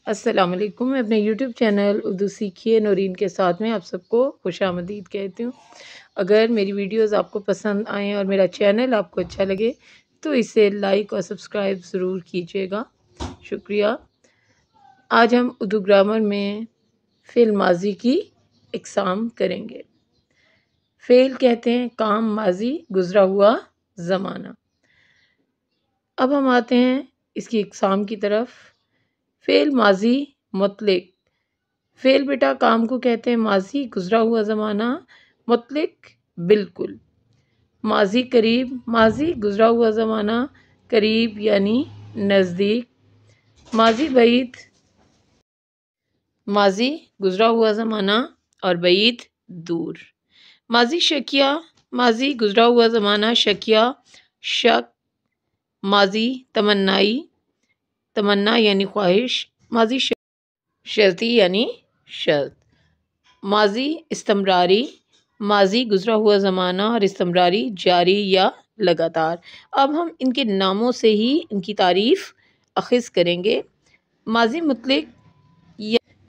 السلام علیکم۔ میں اپنے یوٹیوب چینل اردو سیکھیے نورین کے ساتھ میں آپ سب کو خوش آمدید کہتی ہوں۔ اگر میری ویڈیوز آپ کو پسند آئیں اور میرا چینل آپ کو اچھا لگے تو اسے لائک اور سبسکرائب ضرور کیجیے گا، شکریہ۔ آج ہم اردو گرامر میں فعل ماضی کی اقسام کریں گے۔ فعل کہتے ہیں کام ماضی گزرا ہوا زمانہ۔ اب ہم آتے ہیں اس کی اقسام کی طرف۔ فعل ماضی مطلق، فعل بیٹا کام کو کہتے ہیں ماضی گزرا ہوا زمانہ، مطلق بالکل۔ ماضی قریب، ماضی گزرا ہوا زمانہ، قریب یعنی نزدیک۔ ماضی بعید، ماضی گزرا ہوا زمانہ اور بعید دور۔ ماضی شکیہ، ماضی گزرا ہوا زمانہ، شکیہ شک۔ ماضی تمنائی، تمنا یعنی خواہش، ماضی شرطی یعنی شرط۔ ماضی استمراری، ماضی گزرا ہوا زمانہ اور استمراری جاری یا لگاتار۔ اب ہم ان کے ناموں سے ہی ان کی تعریف اخذ کریں گے۔ ماضی مطلق،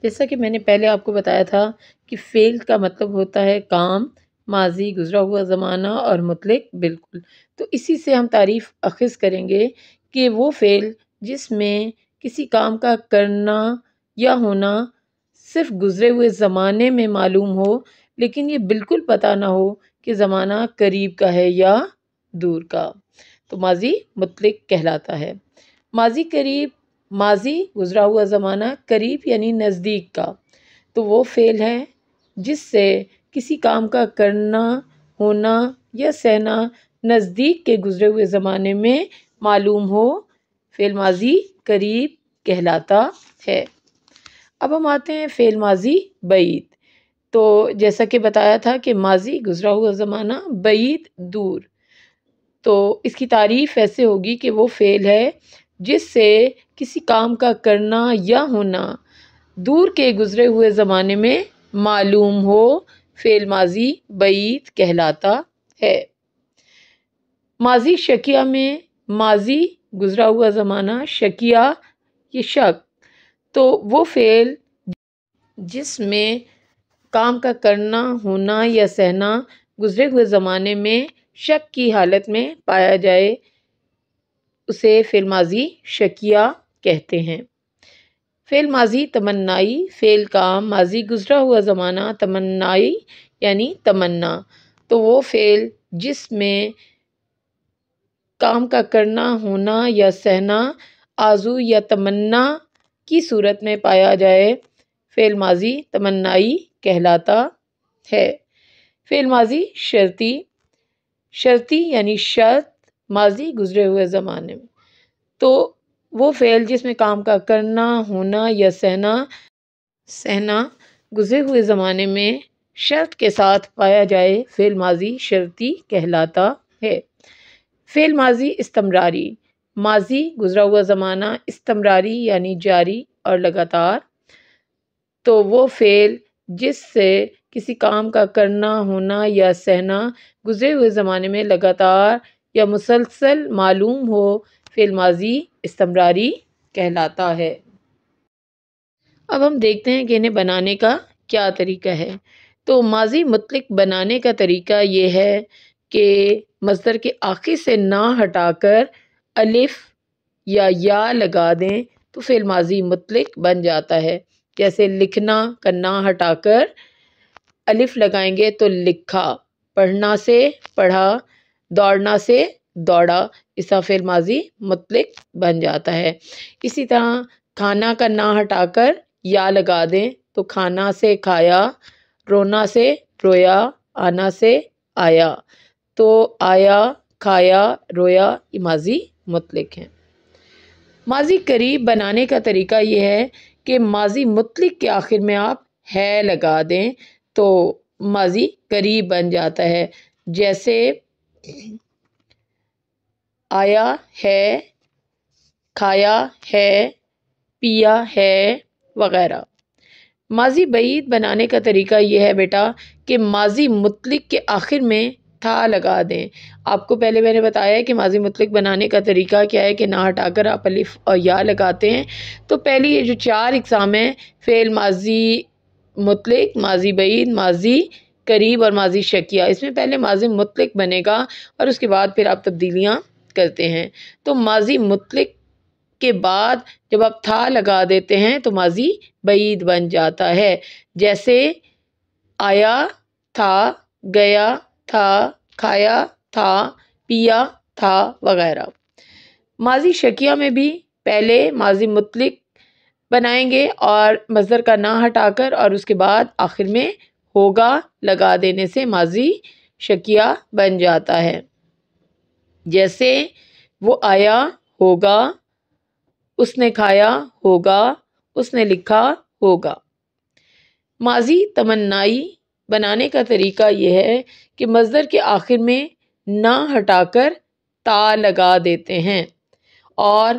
جیسا کہ میں نے پہلے آپ کو بتایا تھا کہ فعل کا مطلب ہوتا ہے کام، ماضی گزرا ہوا زمانہ اور مطلق بالکل۔ تو اسی سے ہم تعریف اخذ کریں گے کہ وہ فعل جس میں کسی کام کا کرنا یا ہونا صرف گزرے ہوئے زمانے میں معلوم ہو، لیکن یہ بالکل پتہ نہ ہو کہ زمانہ قریب کا ہے یا دور کا، تو ماضی مطلق کہلاتا ہے۔ ماضی قریب، ماضی گزرا ہوا زمانہ قریب یعنی نزدیک کا، تو وہ فعل ہے جس سے کسی کام کا کرنا، ہونا یا سہنا نزدیک کے گزرے ہوئے زمانے میں معلوم ہو، فعل ماضی قریب کہلاتا ہے۔ اب ہم آتے ہیں فعل ماضی بعید۔ تو جیسا کہ بتایا تھا کہ ماضی گزرا ہوا زمانہ، بعید دور، تو اس کی تعریف ایسے ہوگی کہ وہ فعل ہے جس سے کسی کام کا کرنا یا ہونا دور کے گزرے ہوئے زمانے میں معلوم ہو، فعل ماضی بعید کہلاتا ہے۔ ماضی شکیہ میں، ماضی گزرا ہوا زمانہ، شکیہ یہ شک، تو وہ فعل جس میں کام کا کرنا، ہونا یا سہنا گزرے ہوئے زمانے میں شک کی حالت میں پایا جائے، اسے فعل ماضی شکیہ کہتے ہیں۔ فعل ماضی تمنائی، فعل کام ماضی گزرا ہوا زمانہ، تمنائی یعنی تمنا، تو وہ فعل جس میں کام کا کرنا، ہونا یا سہنا آرزو یا تمنا کی صورت میں پایا جائے، فعل ماضی تمنائی کہلاتا ہے۔ فعل ماضی شرطی، شرطی یعنی شرط ماضی گزرے ہوئے زمانے میں، تو وہ فعل جس میں کام کا کرنا، ہونا یا سہنا گزرے ہوئے زمانے میں شرط کے ساتھ پایا جائے، فعل ماضی شرطی کہلاتا ہے۔ فعل ماضی استمراری، ماضی گزرا ہوا زمانہ، استمراری یعنی جاری اور لگاتار، تو وہ فعل جس سے کسی کام کا کرنا، ہونا یا سہنا گزرے ہوئے زمانے میں لگاتار یا مسلسل معلوم ہو، فعل ماضی استمراری کہلاتا ہے۔ اب ہم دیکھتے ہیں کہ انہیں بنانے کا کیا طریقہ ہے۔ تو ماضی مطلق بنانے کا طریقہ یہ ہے کہ مصدر کے آخر سے نہ ہٹا کر الف یا لگا دیں تو فعل ماضی مطلق بن جاتا ہے۔ جیسے لکھنا کا نہ ہٹا کر الف لگائیں گے تو لکھا، پڑھنا سے پڑھا، دوڑنا سے دوڑا، اس کا فعل ماضی مطلق بن جاتا ہے۔ اسی طرح کھانا کا نہ ہٹا کر یا لگا دیں تو کھانا سے کھایا، رونا سے رویا، آنا سے آیا، تو آیا، کھایا، رویا یہ ماضی مطلق ہیں۔ ماضی قریب بنانے کا طریقہ یہ ہے کہ ماضی مطلق کے آخر میں آپ ہے لگا دیں تو ماضی قریب بن جاتا ہے۔ جیسے آیا ہے، کھایا ہے، پیا ہے وغیرہ۔ ماضی بعید بنانے کا طریقہ یہ ہے بیٹا کہ ماضی مطلق کے آخر میں تھا لگا دیں۔ آپ کو پہلے میں نے بتایا ہے کہ ماضی مطلق بنانے کا طریقہ کیا ہے کہ نہ ہٹا کر آپ الف اور یا لگاتے ہیں۔ تو پہلی یہ جو 4 اقسام ہیں، فعل ماضی مطلق، ماضی بعید، ماضی قریب اور ماضی شکیہ، اس میں پہلے ماضی مطلق بنے گا اور اس کے بعد پھر آپ تبدیلیاں کرتے ہیں۔ تو ماضی مطلق کے بعد جب آپ تھا لگا دیتے ہیں تو ماضی بعید بن جاتا ہے، جیسے آیا تھا، گیا تھا، کھایا تھا، پیا تھا وغیرہ۔ ماضی شکیہ میں بھی پہلے ماضی مطلق بنائیں گے اور مصدر کا نہ ہٹا کر، اور اس کے بعد آخر میں ہوگا لگا دینے سے ماضی شکیہ بن جاتا ہے، جیسے وہ آیا ہوگا، اس نے کھایا ہوگا، اس نے لکھا ہوگا۔ ماضی تمنائی بنانے کا طریقہ یہ ہے کہ مصدر کے آخر میں نہ ہٹا کر تا لگا دیتے ہیں، اور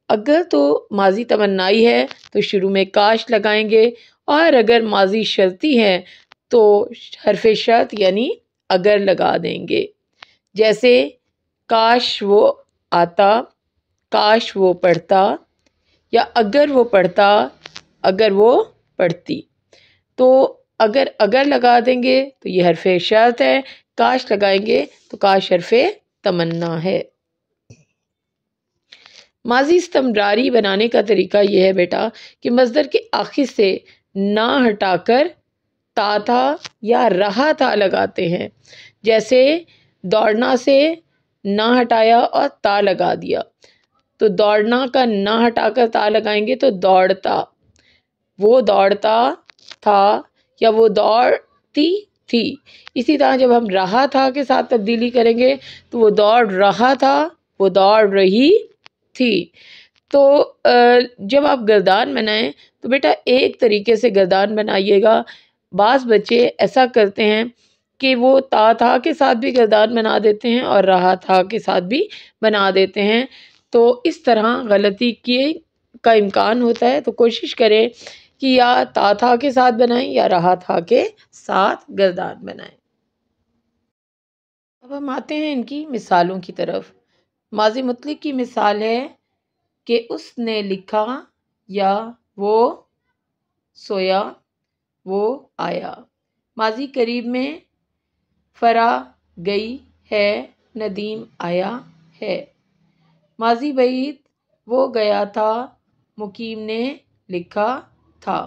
اگر تو ماضی تمنائی ہے تو شروع میں کاش لگائیں گے، اور اگر ماضی شرطی ہے تو حرف شرط یعنی اگر لگا دیں گے، جیسے کاش وہ آتا، کاش وہ پڑھتا، یا اگر وہ پڑھتا، اگر وہ پڑھتی۔ تو اگر لگا دیں گے تو یہ حرف شرط ہے، کاش لگائیں گے تو کاش حرف تمنا ہے۔ ماضی استمراری بنانے کا طریقہ یہ ہے بیٹا کہ مصدر کے آخر سے نہ ہٹا کر تا تھا یا رہا تھا لگاتے ہیں، جیسے دوڑنا سے نہ ہٹایا اور تا لگا دیا، تو دوڑنا کا نہ ہٹا کر تا لگائیں گے تو دوڑتا، وہ دوڑتا تھا یا وہ دوڑتی تھی۔ اسی طرح جب ہم رہا تھا کے ساتھ تبدیلی کریں گے تو وہ دوڑ رہا تھا، وہ دوڑ رہی تھی۔ تو جب آپ گردان بنائیں تو بیٹا ایک طریقے سے گردان بنائیے گا۔ بعض بچے ایسا کرتے ہیں کہ وہ تا تھا کے ساتھ بھی گردان بنا دیتے ہیں اور رہا تھا کے ساتھ بھی بنا دیتے ہیں، تو اس طرح غلطی کا امکان ہوتا ہے۔ تو کوشش کریں کہ یا تا تھا کے ساتھ بنائیں یا رہا تھا کے ساتھ گردان بنائیں۔ اب ہم آتے ہیں ان کی مثالوں کی طرف۔ ماضی مطلق کی مثال ہے کہ اس نے لکھا، یا وہ سویا، وہ آیا۔ ماضی قریب میں فرا گئی ہے، ندیم آیا ہے۔ ماضی بعید وہ گیا تھا، مقیم نے لکھا تھا۔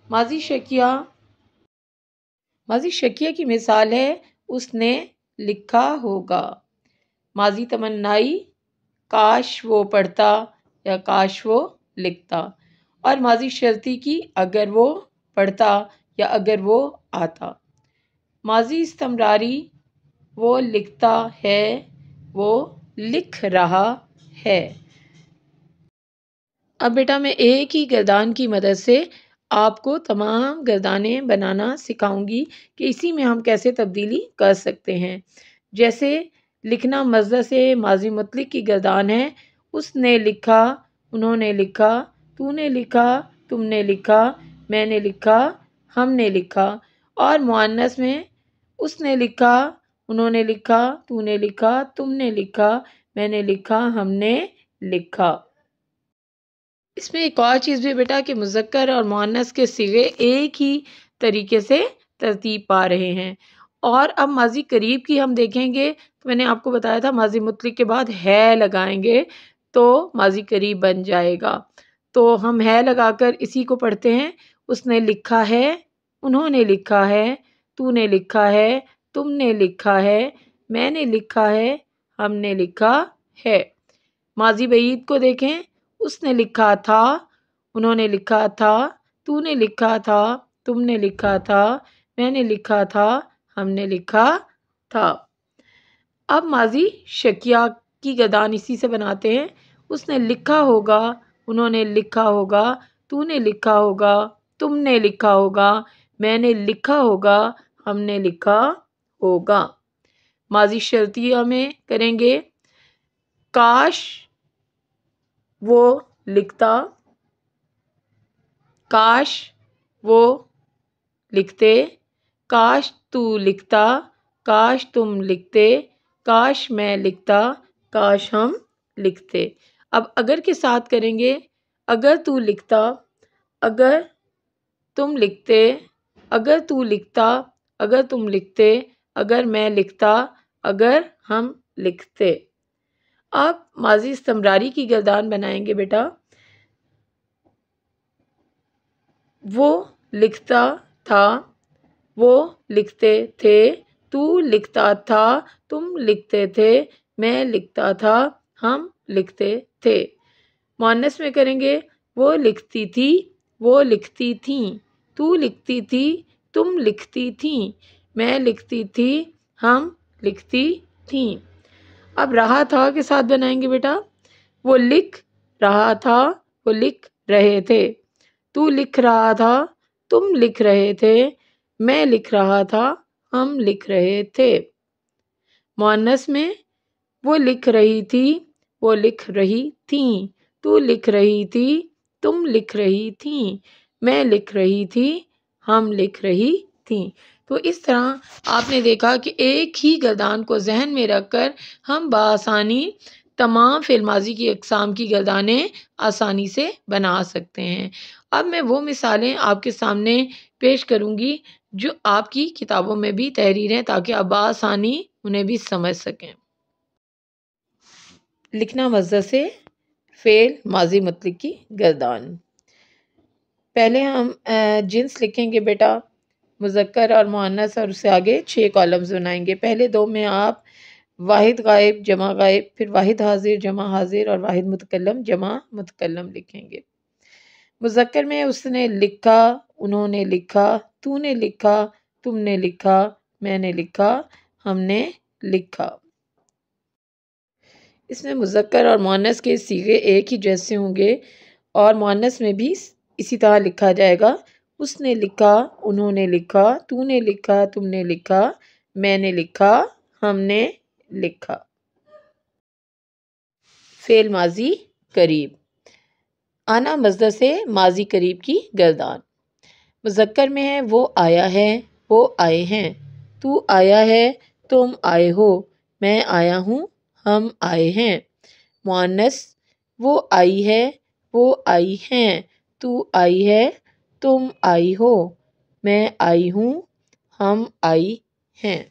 ماضی شکیہ کی مثال ہے اس نے لکھا ہوگا۔ ماضی تمنائی کاش وہ پڑھتا یا کاش وہ لکھتا، اور ماضی شرطی کی اگر وہ پڑھتا یا اگر وہ آتا۔ ماضی استمراری وہ لکھتا ہے، وہ لکھ رہا ہے۔ اب بیٹا میں ایک ہی گردان کی مدد سے آپ کو تمام گردانیں بنانا سکھاؤں گی کہ اسی میں ہم کیسے تبدیلی کر سکتے ہیں۔ جیسے لکھنا مصدر سے ماضی مطلق کی گردان ہے، اس نے لکھا، انہوں نے لکھا، تو نے لکھا، تم نے لکھا، میں نے لکھا، ہم نے لکھا، اور مؤنث میں اس نے لکھا، انہوں نے لکھا، تو نے لکھا، تم نے لکھا، میں نے لکھا، ہم نے لکھا۔ اس میں ایک اور چیز بھی بیٹا کہ مذکر اور مؤنث کے صیغے ایک ہی طریقے سے ترتیب پا رہے ہیں۔ اور اب ماضی قریب کی ہم دیکھیں گے تو میں نے آپ کو بتایا تھا ماضی مطلق کے بعد ہے لگائیں گے تو ماضی قریب بن جائے گا۔ تو ہم ہے لگا کر اسی کو پڑھتے ہیں، اس نے لکھا ہے، انہوں نے لکھا ہے، تو نے لکھا ہے، تم نے لکھا ہے، میں نے لکھا ہے، ہم نے لکھا ہے۔ ماضی بعید کو دیکھیں، اس نے لکھا تھا، انہوں نے لکھا تھا، تو نے لکھا تھا، تم نے لکھا تھا، میں نے لکھا تھا، ہم نے لکھا تھا۔ اب ماضی شکیہ کی گردان اسی سے بناتے ہیں، اس نے لکھا ہوگا، انہوں نے لکھا ہوگا، تو نے لکھا ہوگا، تم نے لکھا ہوگا، میں نے لکھا ہوگا، ہم نے لکھا ہوگا۔ ماضی شرطیہ میں کریں گے کاش وہ لکھتا، کاش وہ لکھتے، کاش تو لکھتا، کاش تم لکھتے، کاش میں لکھتا، کاش ہم لکھتے۔ اب اگر کے ساتھ کریں گے، اگر تو لکھتا، اگر تم لکھتے، اگر تو لکھتا، اگر تم لکھتے، اگر میں لکھتا، اگر ہم لکھتے۔ آپ ماضی استمراری کی گردان بنائیں گے بیٹا۔ وہ لکھتا تھا، وہ لکھتے تھے، تو لکھتا تھا، تم لکھتے تھے، میں لکھتا تھا، ہم لکھتے تھے۔ مؤنث میں کریں گے، وہ لکھتی تھی، وہ لکھتی تھیں، تو لکھتی تھی، تم لکھتی تھیں، میں لکھتی تھی، ہم لکھتی تھیں۔ اب رہا تھا کے ساتھ بنائیں گے بیٹا۔ وہ لکھ رہا تھا، وہ لکھ رہے تھے، تو لکھ رہا تھا، تم لکھ رہے تھے، میں لکھ رہا تھا، ہم لکھ رہے تھے۔ مؤنث میں وہ لکھ رہی تھی، وہ لکھ رہی تھیں، تو لکھ رہی تھی، تم لکھ رہی تھیں، میں لکھ رہی تھی، ہم لکھ رہی تھیں۔ تو اس طرح آپ نے دیکھا کہ ایک ہی گردان کو ذہن میں رکھ کر ہم بآسانی تمام فعل ماضی کی اقسام کی گردانیں آسانی سے بنا سکتے ہیں۔ اب میں وہ مثالیں آپ کے سامنے پیش کروں گی جو آپ کی کتابوں میں بھی تحریر ہیں، تاکہ آپ بآسانی انہیں بھی سمجھ سکیں۔ لکھنا مصدر سے فعل ماضی مطلق کی گردان۔ پہلے ہم جنس لکھیں گے بیٹا، مذکر اور مؤنث، اور اس سے آگے 6 کالمز بنائیں گے۔ پہلے 2 میں آپ واحد غائب جمع غائب، پھر واحد حاضر جمع حاضر اور واحد متکلم جمع متکلم لکھیں گے۔ مذکر میں اس نے لکھا، انہوں نے لکھا، تو نے لکھا، تم نے لکھا، میں نے لکھا، ہم نے لکھا۔ اس میں مذکر اور مؤنث کے صیغے ایک ہی جیسے ہوں گے، اور مؤنث میں بھی اسی طرح لکھا جائے گا۔ اس نے لکھا، انہوں نے لکھا، تو نے لکھا، تم نے لکھا، میں نے لکھا، ہم نے لکھا۔ فعل ماضی قریب۔ آنا مصدر سے ماضی قریب کی گردان۔ مذکر میں ہے وہ آیا ہے، وہ آئے ہیں، تو آیا ہے، تم آئے ہو، میں آیا ہوں، ہم آئے ہیں۔ مؤنث وہ آئی ہے، وہ آئی ہیں، تو آئی ہے، تم آئی ہو، میں آئی ہوں، ہم آئی ہیں۔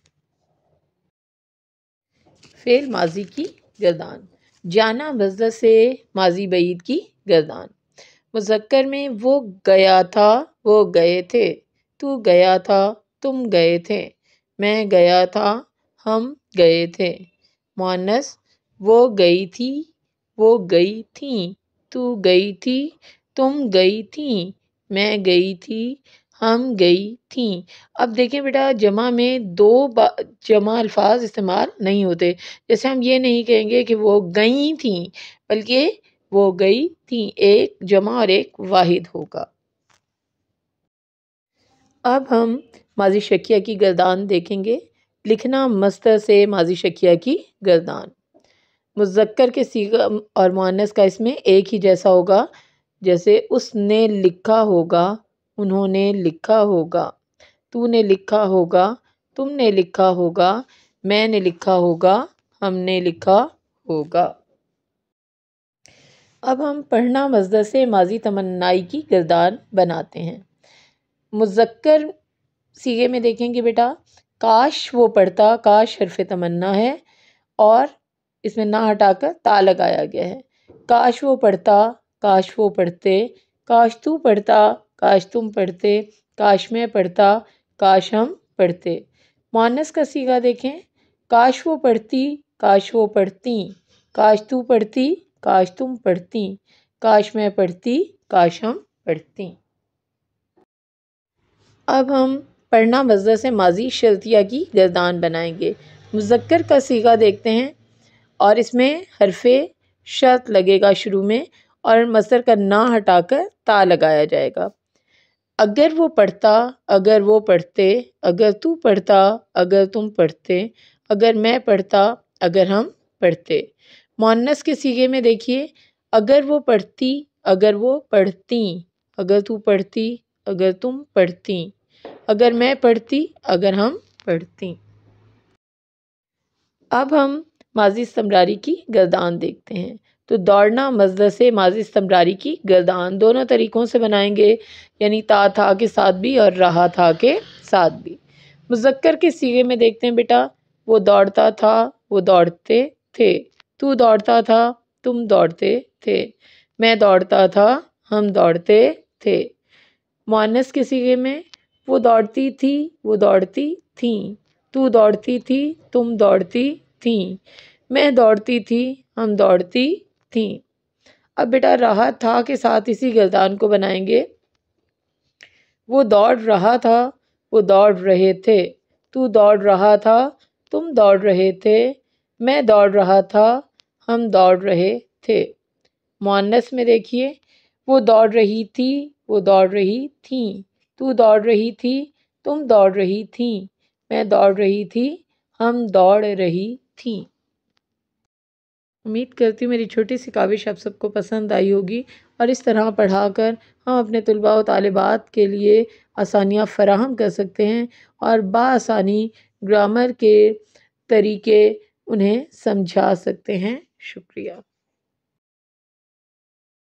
فعل ماضی کی گردان۔ جانا مصدر سے ماضی بعید کی گردان۔ مذکر میں وہ گیا تھا، وہ گئے تھے، تو گیا تھا، تم گئے تھے، میں گیا تھا، ہم گئے تھے۔ مؤنث وہ گئی تھی، وہ گئی تھیں، تو گئی تھی، تم گئی تھیں، میں گئی تھی، ہم گئی تھیں۔ اب دیکھیں بیٹا، جمع میں 2 جمع الفاظ استعمال نہیں ہوتے۔ جیسے ہم یہ نہیں کہیں گے کہ وہ گئیں تھیں، بلکہ وہ گئی تھیں، ایک جمع اور ایک واحد ہوگا۔ اب ہم ماضی شکیہ کی گردان دیکھیں گے۔ لکھنا مصدر سے ماضی شکیہ کی گردان۔ مذکر کے صیغہ اور مؤنث کا اس میں ایک ہی جیسا ہوگا، جیسے اس نے لکھا ہوگا، انہوں نے لکھا ہوگا، تو نے لکھا ہوگا، تم نے لکھا ہوگا، میں نے لکھا ہوگا، ہم نے لکھا ہوگا۔ اب ہم پڑھنا مصدر سے ماضی تمنائی کی گردان بناتے ہیں۔ مذکر صیغے میں دیکھیں گے بیٹا، کاش وہ پڑھتا، کاش حرف تمنا ہے اور اس میں نہ ہٹا کر تا لگایا گیا ہے۔ کاش وہ پڑھتا، کاش وہ پڑھتے، کاش تو پڑھتا، کاش تم پڑھتے، کاش میں پڑھتا، کاش ہم پڑھتے۔ مؤنث کا صیغہ دیکھیں، کاش وہ پڑھتی، کاش وہ پڑھتیں، کاش تو پڑھتی، کاش تم پڑھتیں، کاش میں پڑھتی، کاش ہم پڑھتیں۔ اب ہم پڑھنا مصدر سے ماضی شرطیہ کی گردان بنائیں گے۔ مذکر کا صیغہ دیکھتے ہیں اور اس میں حرف شرط لگے گا شروع میں، اور مصدر کا نہ ہٹا کر تا لگایا جائے گا۔ اگر وہ پڑھتا، اگر وہ پڑھتے، اگر تو پڑھتا، اگر تم پڑھتے، اگر میں پڑھتا، اگر ہم پڑھتے۔ مؤنث کے صیغے میں دیکھیے، اگر وہ پڑھتی، اگر وہ پڑھتیں، اگر تو پڑھتی، اگر تم پڑھتیں، اگر میں پڑھتی، اگر ہم پڑھتیں۔ اب ہم ماضی استمراری کی گردان دیکھتے ہیں۔ تو دوڑنا مصدر سے ماضی استمراری کی گردان دونوں طریقوں سے بنائیں گے، یعنی تا تھا کے ساتھ بھی اور رہا تھا کے ساتھ بھی۔ مذکر کے صیغے میں دیکھتے ہیں بیٹا، وہ دوڑتا تھا، وہ دوڑتے تھے، تو دوڑتا تھا، تم دوڑتے تھے، میں دوڑتا تھا، ہم دوڑتے تھے۔ مؤنث کے صیغے میں وہ دوڑتی تھی، وہ دوڑتی تھیں، تو دوڑتی تھی، تم دوڑتی تھیں، میں دوڑتی تھی، ہم دوڑتی تھیں۔ اب بیٹا رہا تھا کے ساتھ اسی گردان کو بنائیں گے۔ وہ دوڑ رہا تھا، وہ دوڑ رہے تھے، تو دوڑ رہا تھا، تم دوڑ رہے تھے، میں دوڑ رہا تھا، ہم دوڑ رہے تھے۔ مؤنث میں دیکھیے، وہ دوڑ رہی تھی، وہ دوڑ رہی تھیں، تو دوڑ رہی تھی، تم دوڑ رہی تھیں، میں دوڑ رہی تھی، ہم دوڑ رہی تھیں۔ امید کرتی ہوں میری چھوٹی سی کاوش آپ سب کو پسند آئی ہوگی، اور اس طرح پڑھا کر ہم اپنے طلباء و طالبات کے لیے آسانیاں فراہم کر سکتے ہیں اور بآسانی گرامر کے طریقے انہیں سمجھا سکتے ہیں۔ شکریہ۔